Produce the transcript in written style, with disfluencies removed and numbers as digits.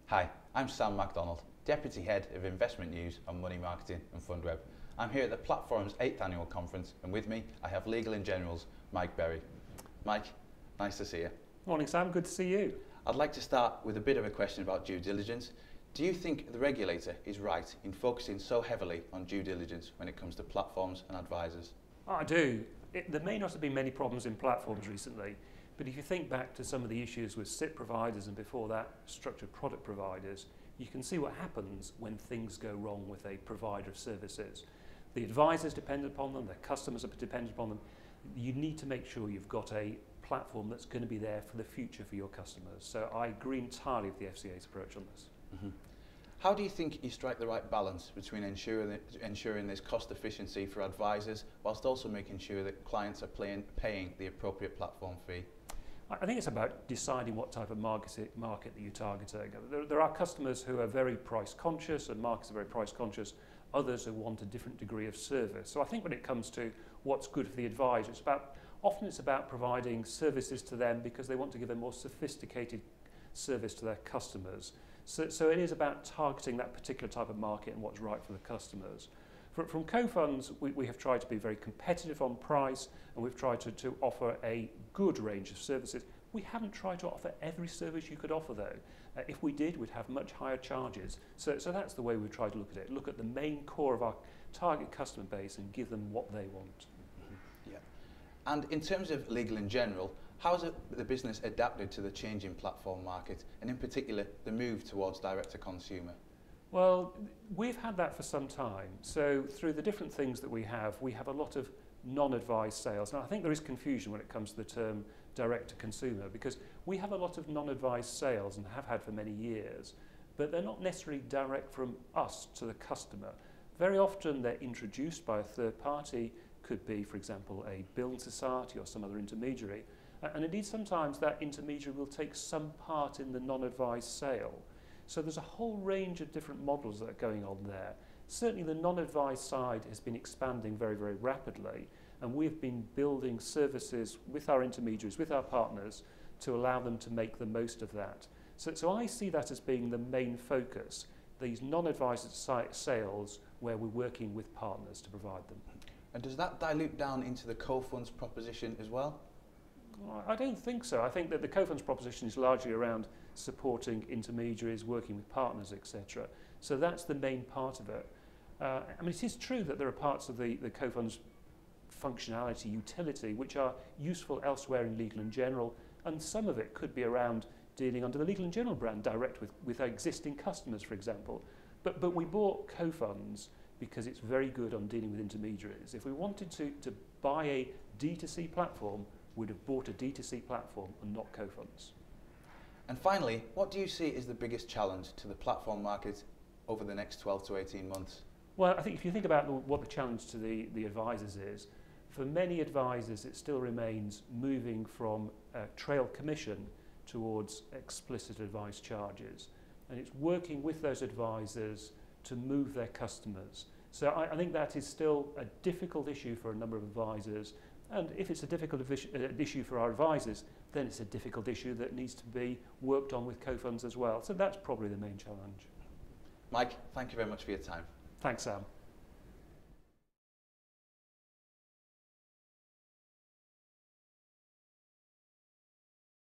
Hi, I'm Sam Macdonald, Deputy Head of Investment News on Money Marketing and FundWeb. I'm here at the Platforum's 8th annual conference, and with me I have Legal & General's Mike Berry. Mike, nice to see you. Morning Sam, good to see you. I'd like to start with a bit of a question about due diligence. Do you think the regulator is right in focusing so heavily on due diligence when it comes to platforms and advisors? I do. There may not have been many problems in platforms recently, but if you think back to some of the issues with SIP providers and before that structured product providers, you can see what happens when things go wrong with a provider of services. The advisors depend upon them, their customers are dependent upon them. You need to make sure you've got a platform that's going to be there for the future for your customers. So I agree entirely with the FCA's approach on this. Mm-hmm. How do you think you strike the right balance between ensuring there's cost efficiency for advisors whilst also making sure that clients are paying the appropriate platform fee? I think it's about deciding what type of market that you're targeting. There are customers who are very price conscious and markets are very price conscious, others who want a different degree of service. So I think when it comes to what's good for the advisor, often it's about providing services to them because they want to give a more sophisticated service to their customers. So it is about targeting that particular type of market and what's right for the customers. From co-funds, we have tried to be very competitive on price, and we've tried to offer a good range of services. We haven't tried to offer every service you could offer though. If we did, we'd have much higher charges. So that's the way we try to look at it. Look at the main core of our target customer base and give them what they want. Mm-hmm. Yeah. And in terms of Legal & General, how has the business adapted to the changing platform market, and in particular the move towards direct-to-consumer? Well, we've had that for some time. So through the different things that we have a lot of non-advised sales. Now I think there is confusion when it comes to the term direct-to-consumer, because we have a lot of non-advised sales and have had for many years, but they're not necessarily direct from us to the customer. Very often they're introduced by a third party, could be, for example, a building society or some other intermediary, and indeed sometimes that intermediary will take some part in the non-advised sale. So there's a whole range of different models that are going on there. Certainly the non-advised side has been expanding very, very rapidly, and we've been building services with our intermediaries, with our partners, to allow them to make the most of that. So I see that as being the main focus, these non-advised sales where we're working with partners to provide them. And does that dilute down into the co-funds proposition as well? I don't think so. I think that the co-funds proposition is largely around supporting intermediaries, working with partners, etc. So that's the main part of it. I mean, it is true that there are parts of the co-funds functionality, utility, which are useful elsewhere in Legal & General, and some of it could be around dealing under the Legal & General brand direct with our existing customers, for example. But we bought co-funds because it's very good on dealing with intermediaries. If we wanted to buy a D2C platform, we'd have bought a D2C platform and not co-funds. And finally, what do you see as the biggest challenge to the platform market over the next 12 to 18 months? Well, I think if you think about what the challenge to the advisors is, for many advisors it still remains moving from trail commission towards explicit advice charges. And it's working with those advisors to move their customers. So I think that is still a difficult issue for a number of advisors. And if it's a difficult issue for our advisors, then it's a difficult issue that needs to be worked on with co-funds as well. So that's probably the main challenge. Mike, thank you very much for your time. Thanks, Sam.